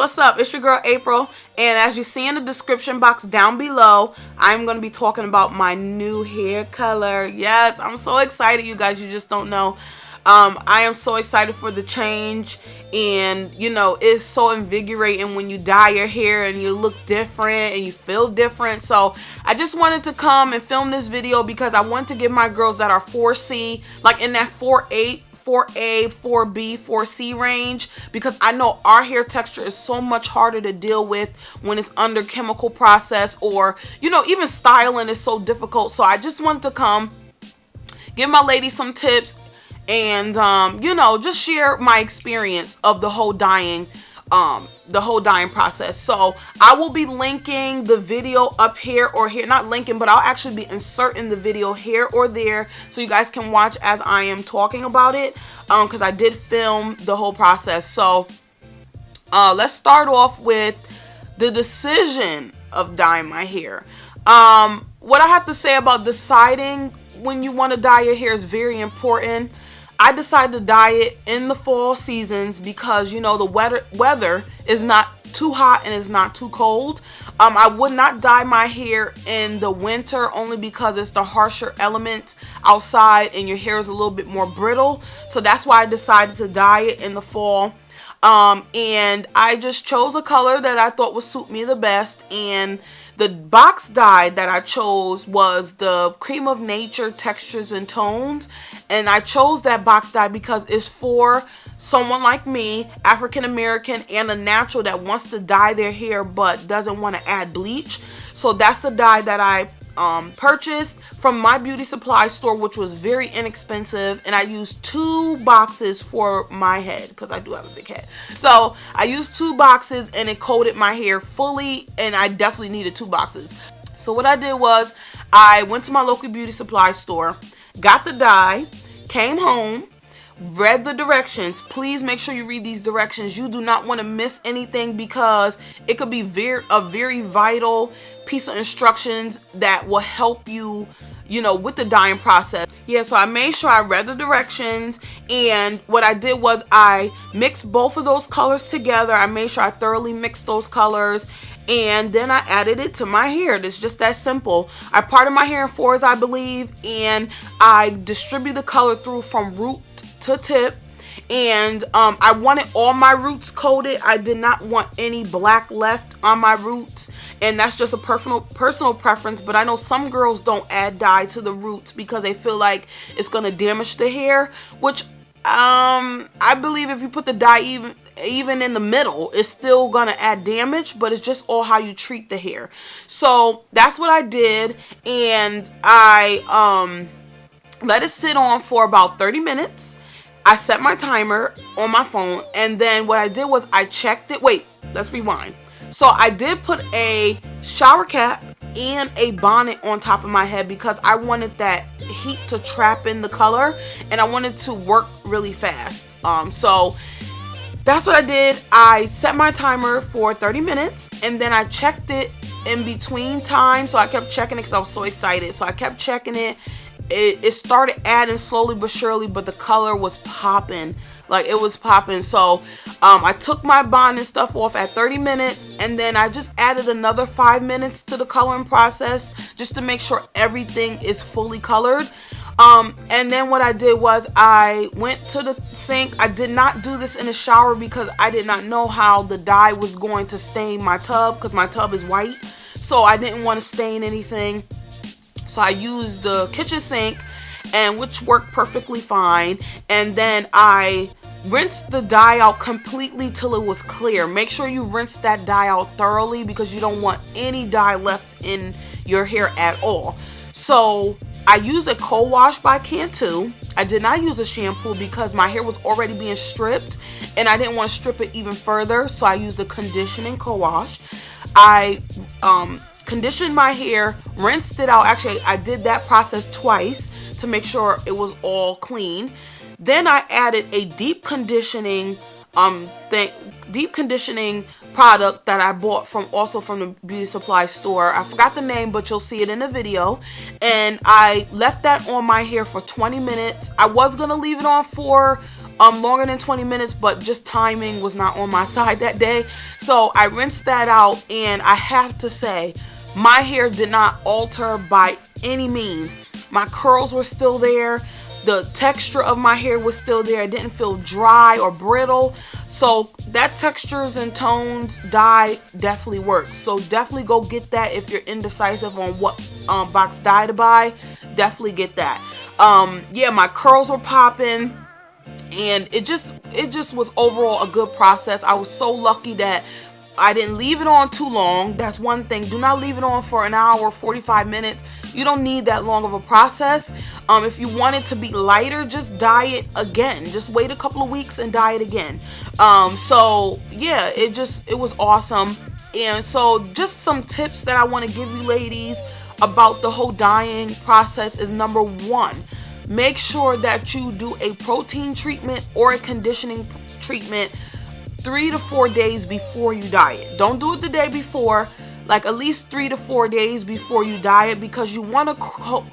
what's up? It's your girl April, and as you see in the description box down below, I'm going to be talking about my new hair color. Yes, I'm so excited, you guys. You just don't know. I am so excited for the change, and you know, it's so invigorating when you dye your hair and you look different and you feel different. So I just wanted to come and film this video because I want to give my girls that are 4C, like in that 4A, 4B, 4C range, because I know our hair texture is so much harder to deal with when it's under chemical process, or you know, even styling is so difficult. So I just wanted to come give my ladies some tips and you know, just share my experience of the whole dyeing process. So I will be linking the video up here or here, not linking, but I'll actually be inserting the video here or there so you guys can watch as I am talking about it, because I did film the whole process. So let's start off with the decision of dyeing my hair. What I have to say about deciding when you want to dye your hair is very important. I decided to dye it in the fall seasons because, you know, the weather is not too hot and it's not too cold. I would not dye my hair in the winter only because it's the harsher element outside and your hair is a little bit more brittle. So that's why I decided to dye it in the fall. And I just chose a color that I thought would suit me the best, and the box dye that I chose was the Cream of Nature Textures and Tones, and I chose that box dye because it's for someone like me, African American and a natural that wants to dye their hair but doesn't want to add bleach. So that's the dye that I purchased from my beauty supply store, which was very inexpensive, and I used 2 boxes for my head because I do have a big head. So I used 2 boxes and it coated my hair fully, and I definitely needed 2 boxes. So what I did was I went to my local beauty supply store, got the dye, came home, read the directions. Please make sure you read these directions. You do not want to miss anything because it could be a very vital piece of instructions that will help you, you know, with the dyeing process. Yeah, so I made sure I read the directions, and what I did was I mixed both of those colors together. I made sure I thoroughly mixed those colors, and then I added it to my hair. It's just that simple. I parted my hair in 4s, I believe, and I distribute the color through from root to tip. And I wanted all my roots coated. I did not want any black left on my roots, and that's just a personal preference. But I know some girls don't add dye to the roots because they feel like it's gonna damage the hair, which I believe if you put the dye even in the middle, it's still gonna add damage, but it's just all how you treat the hair. So that's what I did, and I let it sit on for about 30 minutes. I set my timer on my phone, and then what I did was I checked it. Wait, let's rewind. So I did put a shower cap and a bonnet on top of my head because I wanted that heat to trap in the color, and I wanted to work really fast. So that's what I did. I set my timer for 30 minutes, and then I checked it in between time. So I kept checking it because I was so excited. So I kept checking it. It started adding slowly but surely, but the color was popping. Like, it was popping. So I took my bond and stuff off at 30 minutes, and then I just added another 5 minutes to the coloring process just to make sure everything is fully colored. And then what I did was I went to the sink. I did not do this in the shower because I did not know how the dye was going to stain my tub, because my tub is white, so I didn't want to stain anything. So I used the kitchen sink, and which worked perfectly fine. And then I rinsed the dye out completely till it was clear. Make sure you rinse that dye out thoroughly because you don't want any dye left in your hair at all. So I used a co-wash by Cantu. I did not use a shampoo because my hair was already being stripped and I didn't want to strip it even further. So I used a conditioning co-wash. I conditioned my hair, rinsed it out. Actually, I did that process twice to make sure it was all clean. Then I added a deep conditioning product that I bought from the beauty supply store. I forgot the name, but you'll see it in the video. And I left that on my hair for 20 minutes. I was gonna leave it on for longer than 20 minutes, but just timing was not on my side that day. So I rinsed that out, and I have to say, my hair did not alter by any means. My curls were still there. The texture of my hair was still there. It didn't feel dry or brittle. So that textures and tones dye definitely works. So definitely go get that if you're indecisive on what box dye to buy. Definitely get that. Yeah, my curls were popping, and it just was overall a good process. I was so lucky that I didn't leave it on too long. That's one thing. Do not leave it on for an hour, 45 minutes. You don't need that long of a process. If you want it to be lighter, just dye it again. Just wait a couple of weeks and dye it again. So yeah, it was awesome. And so just some tips that I want to give you ladies about the whole dyeing process is, number one, make sure that you do a protein treatment or a conditioning treatment 3 to 4 days before you dye it. Don't do it the day before, like at least 3 to 4 days before you dye it, because you want to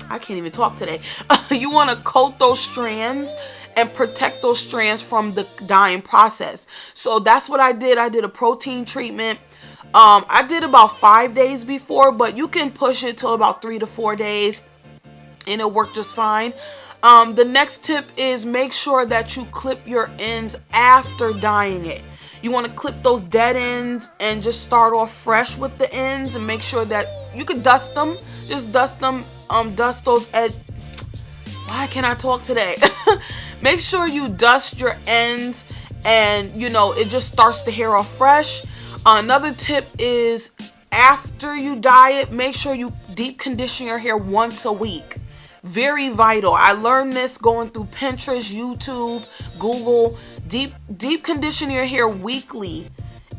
I can't even talk today. You want to coat those strands and protect those strands from the dyeing process. So that's what I did. I did a protein treatment. I did about 5 days before, but you can push it till about 3 to 4 days and it'll work just fine. The next tip is make sure that you clip your ends after dyeing it. You want to clip those dead ends and just start off fresh with the ends, and make sure that you could dust them. Just dust them. Dust those ends. Why can't I talk today? Make sure you dust your ends, and it just starts the hair off fresh. Another tip is, after you dye it, make sure you deep condition your hair once a week. Very vital. I learned this going through Pinterest, YouTube, Google. Deep condition your hair weekly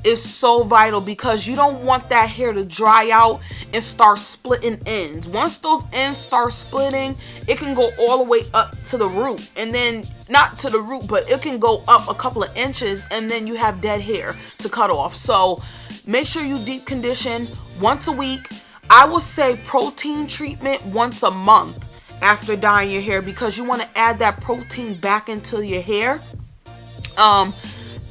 is so vital, because you don't want that hair to dry out and start splitting ends. Once those ends start splitting, it can go all the way up to the root, and then not to the root, but it can go up a couple of inches, and then you have dead hair to cut off. So make sure you deep condition once a week. I would say protein treatment once a month after dyeing your hair, because you want to add that protein back into your hair.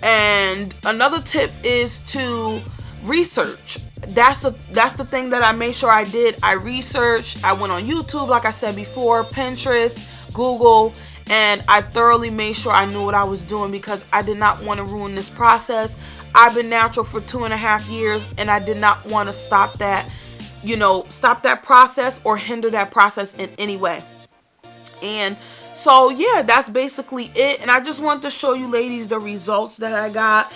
And another tip is to research. That's the thing that I made sure I did. I researched. I went on YouTube, like I said before, Pinterest, Google, and I thoroughly made sure I knew what I was doing, because I did not want to ruin this process. I've been natural for 2.5 years, and I did not want to stop that process or hinder that process in any way. And so yeah, that's basically it. And I just wanted to show you ladies the results that I got.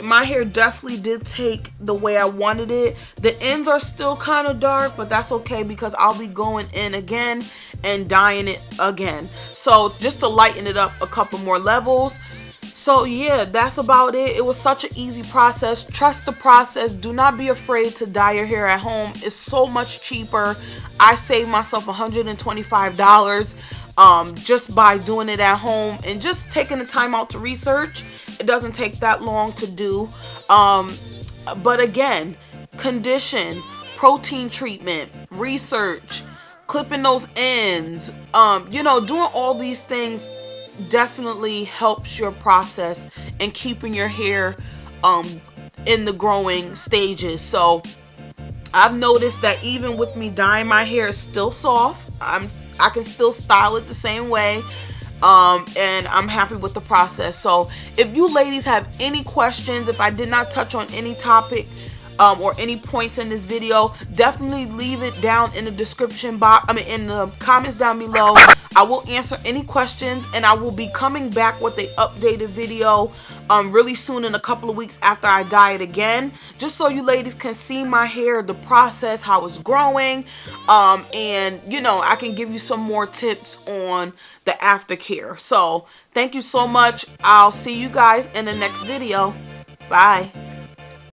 My hair definitely did take the way I wanted it. The ends are still kind of dark, but that's okay, because I'll be going in again and dyeing it again. So just to lighten it up a couple more levels. So yeah, that's about it. It was such an easy process. Trust the process. Do not be afraid to dye your hair at home. It's so much cheaper. I saved myself $125 just by doing it at home and just taking the time out to research. It doesn't take that long to do. But again, condition, protein treatment, research, clipping those ends, doing all these things definitely helps your process and keeping your hair in the growing stages. So I've noticed that even with me dyeing, my hair is still soft. I can still style it the same way, and I'm happy with the process. So if you ladies have any questions, if I did not touch on any topic or any points in this video, definitely leave it down in the description box, in the comments down below. I will answer any questions, and I will be coming back with an updated video really soon, in a couple of weeks after I dye it again, just so you ladies can see my hair, the process, how it's growing, and I can give you some more tips on the aftercare. So thank you so much. I'll see you guys in the next video. Bye.